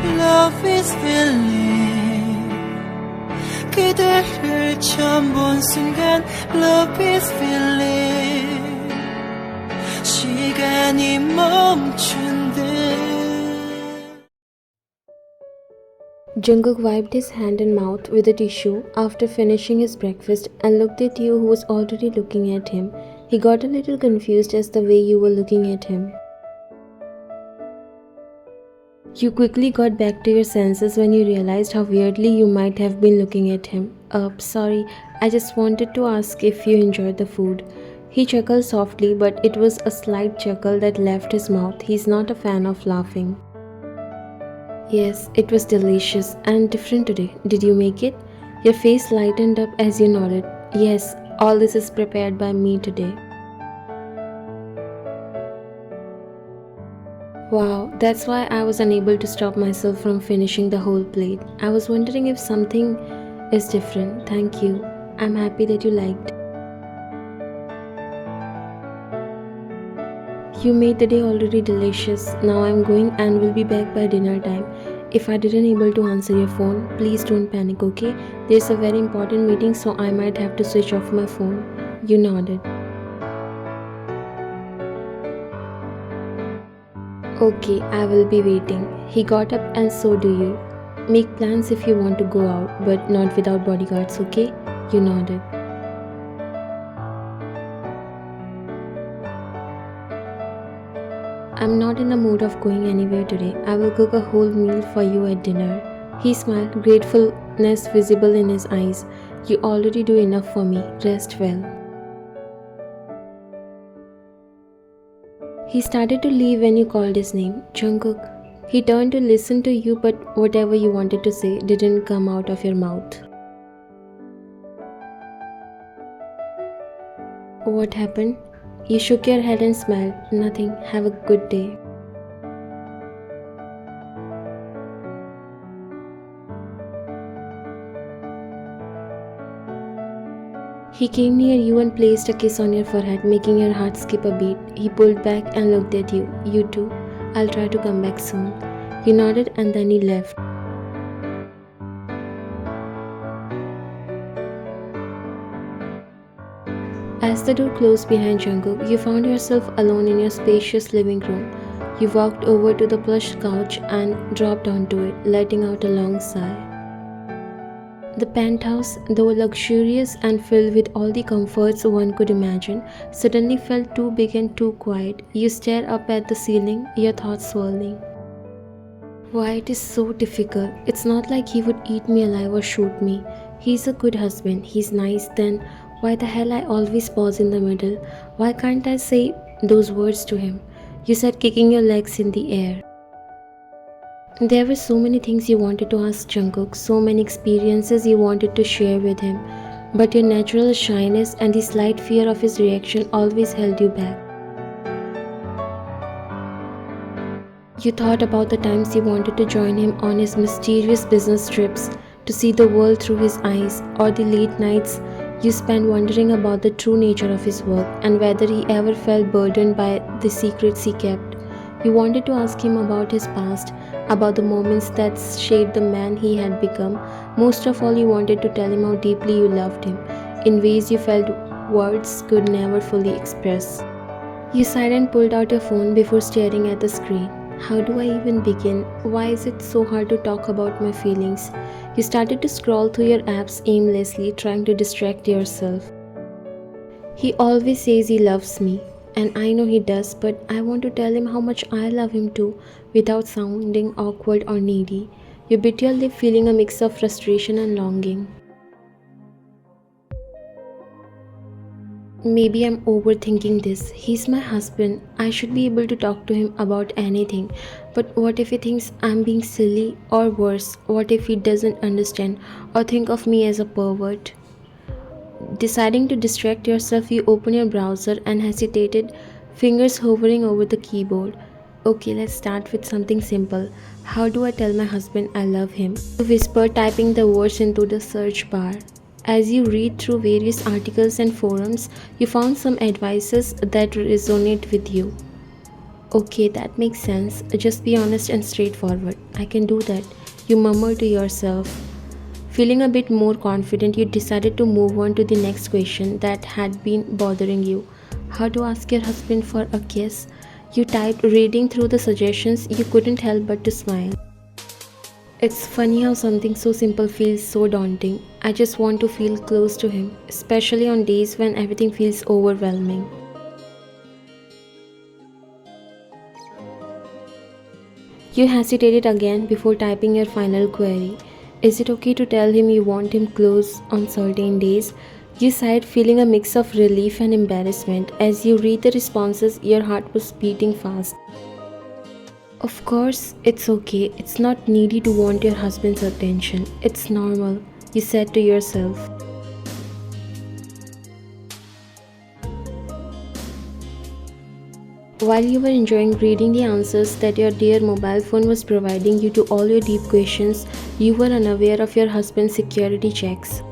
Love is feeling 그대를 처음 본 순간 Love is feeling 시간이 멈춘 듯 Jungkook wiped his hand and mouth with a tissue after finishing his breakfast and looked at you who was already looking at him. He got a little confused as the way you were looking at him. You quickly got back to your senses when you realized how weirdly you might have been looking at him. Sorry, I just wanted to ask if you enjoyed the food. He chuckled softly, but it was a slight chuckle that left his mouth. He's not a fan of laughing. Yes, it was delicious and different today. Did you make it? Your face lightened up as you nodded. Yes, all this is prepared by me today. Wow, that's why I was unable to stop myself from finishing the whole plate. I was wondering if something is different. Thank you. I'm happy that you liked. You made the day already delicious. Now I'm going and will be back by dinner time. If I didn't able to answer your phone, please don't panic, okay? There's a very important meeting, so I might have to switch off my phone. You nodded. Okay, I will be waiting. He got up and so do you. Make plans if you want to go out, but not without bodyguards, okay? You nodded. I'm not in the mood of going anywhere today. I will cook a whole meal for you at dinner. He smiled, gratefulness visible in his eyes. You already do enough for me. Rest well. He started to leave when you called his name, Jungkook. He turned to listen to you, but whatever you wanted to say didn't come out of your mouth. What happened? You shook your head and smiled. Nothing. Have a good day. He came near you and placed a kiss on your forehead, making your heart skip a beat. He pulled back and looked at you. You too. I'll try to come back soon. You nodded and then he left. As the door closed behind Jungkook, you found yourself alone in your spacious living room. You walked over to the plush couch and dropped onto it, letting out a long sigh. The penthouse, though luxurious and filled with all the comforts one could imagine, suddenly felt too big and too quiet. You stared up at the ceiling, your thoughts swirling. Why it is so difficult? It's not like he would eat me alive or shoot me. He's a good husband, he's nice, then why the hell I always pause in the middle? Why can't I say those words to him? You said kicking your legs in the air. There were so many things you wanted to ask Jungkook, so many experiences you wanted to share with him, but your natural shyness and the slight fear of his reaction always held you back. You thought about the times you wanted to join him on his mysterious business trips, to see the world through his eyes, or the late nights you spent wondering about the true nature of his work and whether he ever felt burdened by the secrets he kept. You wanted to ask him about his past, about the moments that shaped the man he had become. Most of all, you wanted to tell him how deeply you loved him, in ways you felt words could never fully express. You sighed and pulled out your phone before staring at the screen. How do I even begin? Why is it so hard to talk about my feelings? You started to scroll through your apps aimlessly, trying to distract yourself. He always says he loves me, and I know he does, but I want to tell him how much I love him too, without sounding awkward or needy. You bit your lip, feeling a mix of frustration and longing. Maybe I'm overthinking this. He's my husband. I should be able to talk to him about anything. But what if he thinks I'm being silly? Or worse, what if he doesn't understand or think of me as a pervert? Deciding to distract yourself, you opened your browser and hesitated, fingers hovering over the keyboard. Okay, let's start with something simple. How do I tell my husband I love him? You whispered, typing the words into the search bar. As you read through various articles and forums, you found some advices that resonate with you. Okay, that makes sense. Just be honest and straightforward. I can do that. You murmur to yourself. Feeling a bit more confident, you decided to move on to the next question that had been bothering you. How to ask your husband for a kiss? You typed, reading through the suggestions, you couldn't help but to smile. It's funny how something so simple feels so daunting. I just want to feel close to him, especially on days when everything feels overwhelming. You hesitated again before typing your final query. Is it okay to tell him you want him close on certain days? You sighed, feeling a mix of relief and embarrassment. As you read the responses, your heart was beating fast. Of course, it's okay. It's not needy to want your husband's attention. It's normal, you said to yourself. While you were enjoying reading the answers that your dear mobile phone was providing you to all your deep questions, you were unaware of your husband's security checks.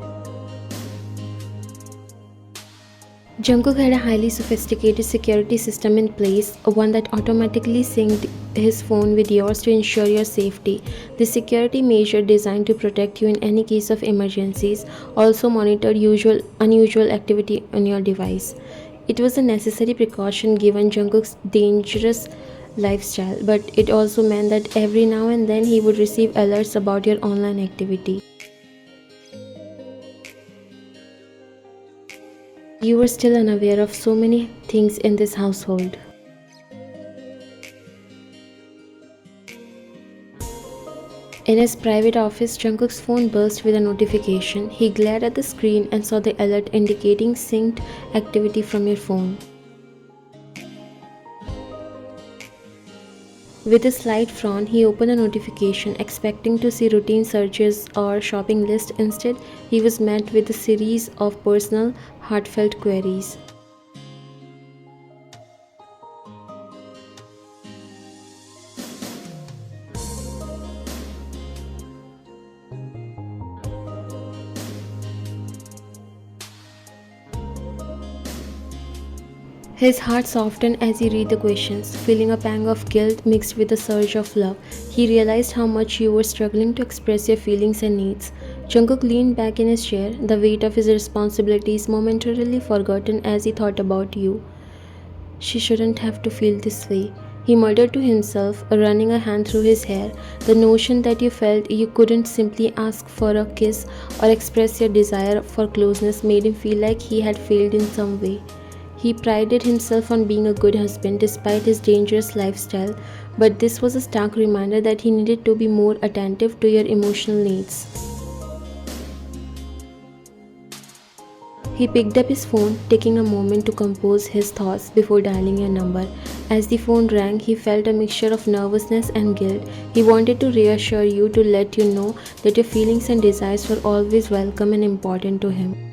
Jungkook had a highly sophisticated security system in place, one that automatically synced his phone with yours to ensure your safety. The security measure designed to protect you in any case of emergencies also monitored unusual activity on your device. It was a necessary precaution given Jungkook's dangerous lifestyle, but it also meant that every now and then he would receive alerts about your online activity. You were still unaware of so many things in this household. In his private office, Jungkook's phone burst with a notification. He glared at the screen and saw the alert indicating synced activity from your phone. With a slight frown, he opened the notification, expecting to see routine searches or shopping list. Instead, he was met with a series of personal, heartfelt queries. His heart softened as he read the questions, feeling a pang of guilt mixed with a surge of love. He realized how much you were struggling to express your feelings and needs. Jungkook leaned back in his chair, the weight of his responsibilities momentarily forgotten as he thought about you. She shouldn't have to feel this way. He muttered to himself, running a hand through his hair. The notion that you felt you couldn't simply ask for a kiss or express your desire for closeness made him feel like he had failed in some way. He prided himself on being a good husband despite his dangerous lifestyle, but this was a stark reminder that he needed to be more attentive to your emotional needs. He picked up his phone, taking a moment to compose his thoughts before dialing your number. As the phone rang, he felt a mixture of nervousness and guilt. He wanted to reassure you, to let you know that your feelings and desires were always welcome and important to him.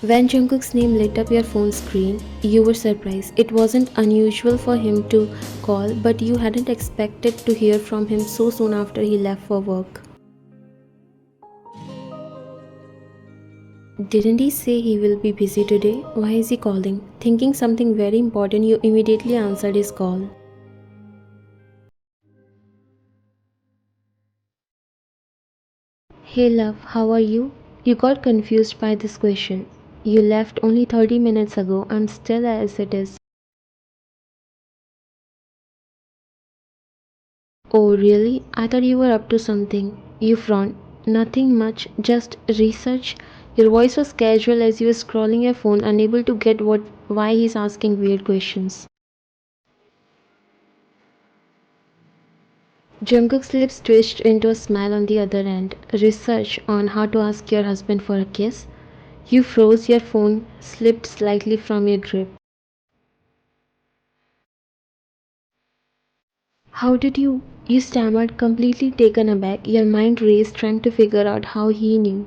When Jungkook's name lit up your phone screen, you were surprised. It wasn't unusual for him to call, but you hadn't expected to hear from him so soon after he left for work. Didn't he say he will be busy today? Why is he calling? Thinking something very important, you immediately answered his call. Hey love, how are you? You got confused by this question. You left only 30 minutes ago. I'm still as it is. Oh, really? I thought you were up to something. You frowned. Nothing much, just research. Your voice was casual as you were scrolling your phone, unable to get why he's asking weird questions. Jungkook's lips twitched into a smile on the other end. Research on how to ask your husband for a kiss? You froze, your phone slipped slightly from your grip. How did you? You stammered, completely taken aback. Your mind raced, trying to figure out how he knew.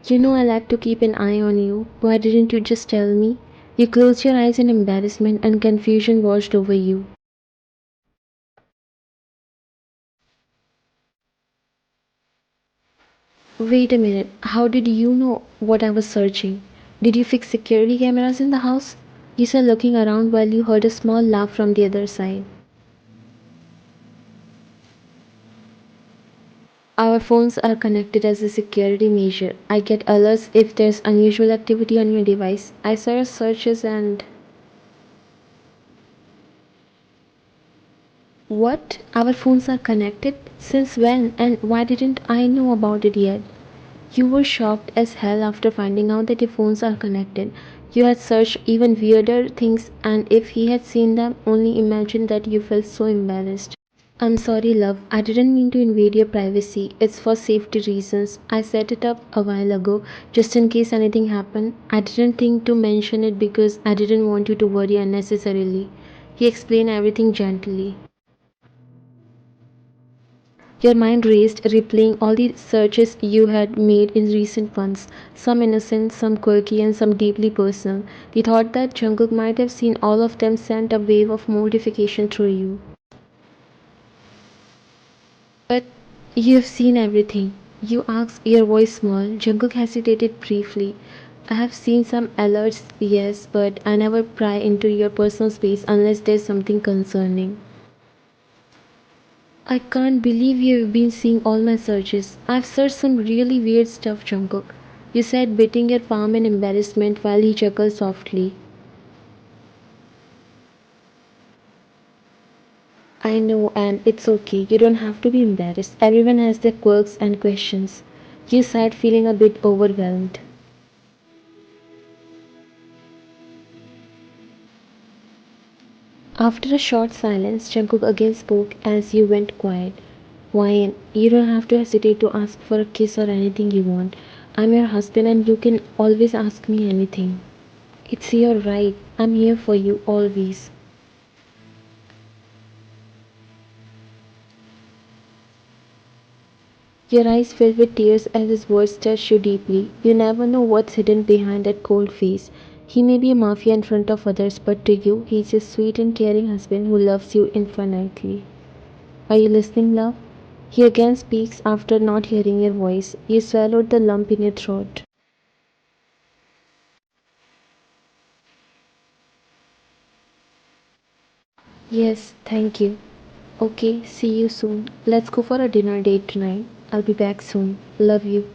You know I like to keep an eye on you. Why didn't you just tell me? You closed your eyes in embarrassment and confusion washed over you. Wait a minute, how did you know what I was searching? Did you fix security cameras in the house? You said looking around while you heard a small laugh from the other side. Our phones are connected as a security measure. I get alerts if there's unusual activity on your device. I saw your searches and. What? Our phones are connected? Since when? And why didn't I know about it yet? You were shocked as hell after finding out that your phones are connected. You had searched even weirder things, and if he had seen them, only imagine that you felt so embarrassed. I'm sorry, love. I didn't mean to invade your privacy. It's for safety reasons. I set it up a while ago, just in case anything happened. I didn't think to mention it because I didn't want you to worry unnecessarily. He explained everything gently. Your mind raced, replaying all the searches you had made in recent months, some innocent, some quirky, and some deeply personal. The thought that Jungkook might have seen all of them sent a wave of mortification through you. But you've seen everything. You asked, your voice small. Jungkook hesitated briefly. I have seen some alerts, yes, but I never pry into your personal space unless there's something concerning. I can't believe you've been seeing all my searches. I've searched some really weird stuff, Jungkook. You said, biting your palm in embarrassment while he chuckled softly. I know, and it's okay. You don't have to be embarrassed. Everyone has their quirks and questions. You sighed, feeling a bit overwhelmed. After a short silence, Jungkook again spoke as you went quiet. Wyan, you don't have to hesitate to ask for a kiss or anything you want. I'm your husband and you can always ask me anything. It's your right. I'm here for you always. Your eyes filled with tears as his words touched you deeply. You never know what's hidden behind that cold face. He may be a mafia in front of others, but to you, he's a sweet and caring husband who loves you infinitely. Are you listening, love? He again speaks after not hearing your voice. You swallowed the lump in your throat. Yes, thank you. Okay, see you soon. Let's go for a dinner date tonight. I'll be back soon. Love you.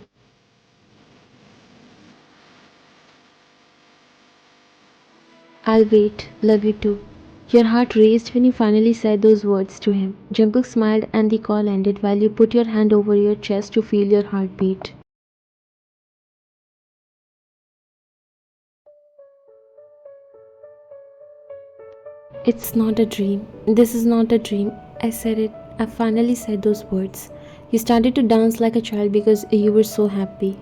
I'll wait. Love you too. Your heart raced when you finally said those words to him. Jungkook smiled and the call ended while you put your hand over your chest to feel your heartbeat. It's not a dream. This is not a dream. I said it. I finally said those words. You started to dance like a child because you were so happy.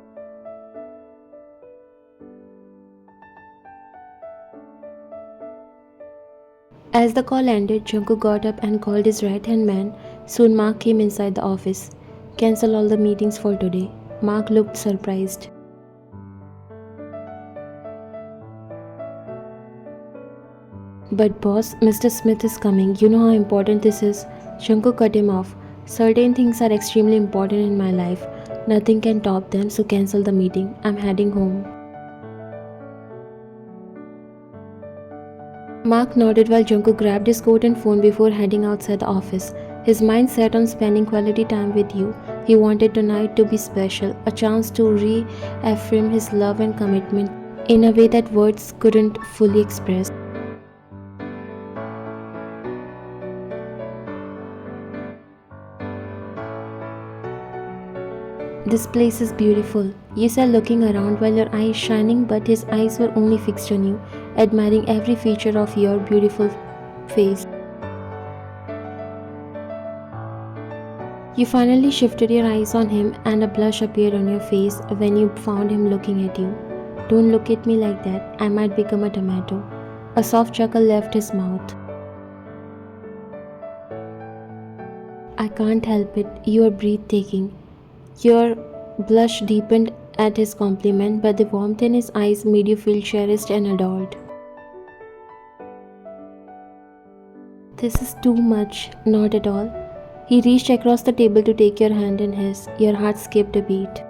As the call ended, Jungkook got up and called his right-hand man. Soon Mark came inside the office. Cancel all the meetings for today. Mark looked surprised. But boss, Mr. Smith is coming. You know how important this is. Jungkook cut him off. Certain things are extremely important in my life. Nothing can top them, so cancel the meeting. I'm heading home. Mark nodded while Jungkook grabbed his coat and phone before heading outside the office. His mind set on spending quality time with you. He wanted tonight to be special, a chance to reaffirm his love and commitment in a way that words couldn't fully express. This place is beautiful, you said looking around while your eyes shining, but his eyes were only fixed on you, admiring every feature of your beautiful face. You finally shifted your eyes on him and a blush appeared on your face when you found him looking at you. Don't look at me like that, I might become a tomato. A soft chuckle left his mouth. I can't help it, you are breathtaking. Your blush deepened at his compliment, but the warmth in his eyes made you feel cherished and adored. This is too much, not at all. He reached across the table to take your hand in his. Your heart skipped a beat.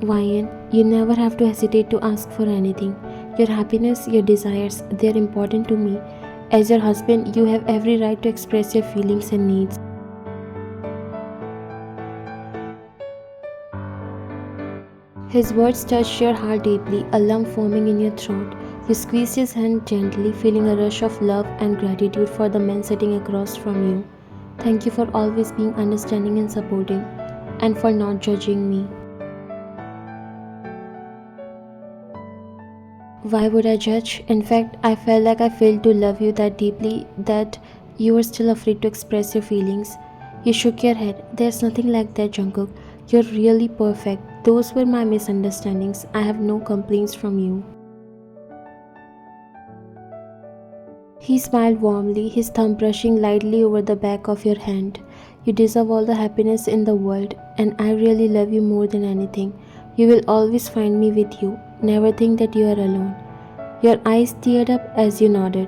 Ryan, you never have to hesitate to ask for anything. Your happiness, your desires, they're important to me. As your husband, you have every right to express your feelings and needs. His words touched your heart deeply, a lump forming in your throat. You squeezed his hand gently, feeling a rush of love and gratitude for the man sitting across from you. Thank you for always being understanding and supporting, and for not judging me. Why would I judge? In fact, I felt like I failed to love you that deeply that you were still afraid to express your feelings. You shook your head. There's nothing like that, Jungkook. You're really perfect. Those were my misunderstandings. I have no complaints from you. He smiled warmly, his thumb brushing lightly over the back of your hand. You deserve all the happiness in the world, and I really love you more than anything. You will always find me with you. Never think that you are alone. Your eyes teared up as you nodded.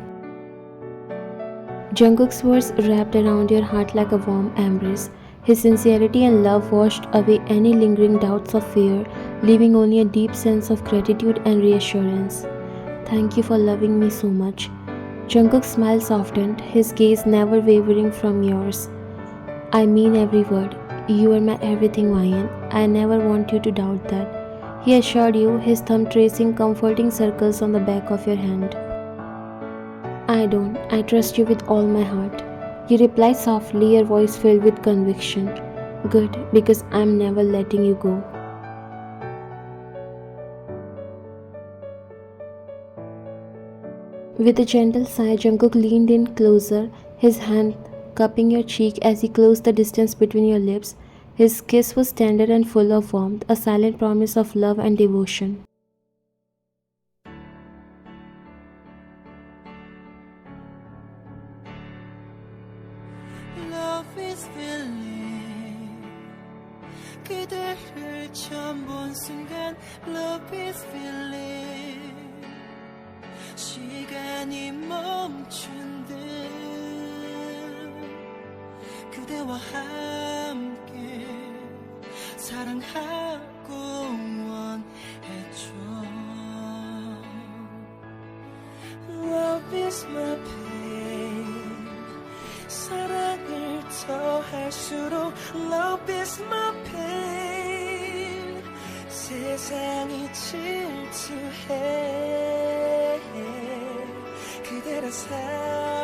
Jungkook's words wrapped around your heart like a warm embrace. His sincerity and love washed away any lingering doubts of fear, leaving only a deep sense of gratitude and reassurance. Thank you for loving me so much. Jungkook's smile softened, his gaze never wavering from yours. I mean every word. You are my everything, Ryan. I never want you to doubt that. He assured you, his thumb tracing comforting circles on the back of your hand. I don't. I trust you with all my heart. You replied softly, your voice filled with conviction. Good, because I'm never letting you go. With a gentle sigh, Jungkook leaned in closer, his hand cupping your cheek as he closed the distance between your lips. His kiss was tender and full of warmth, a silent promise of love and devotion. Love is feeling 그대를 처음 본 순간 Love is feeling 시간이 멈춘 듯 그대와 함께 사랑하고 원해줘 Love is my pain 사랑을 더할수록 Love is my pain 세상이 질투해 그대란 사람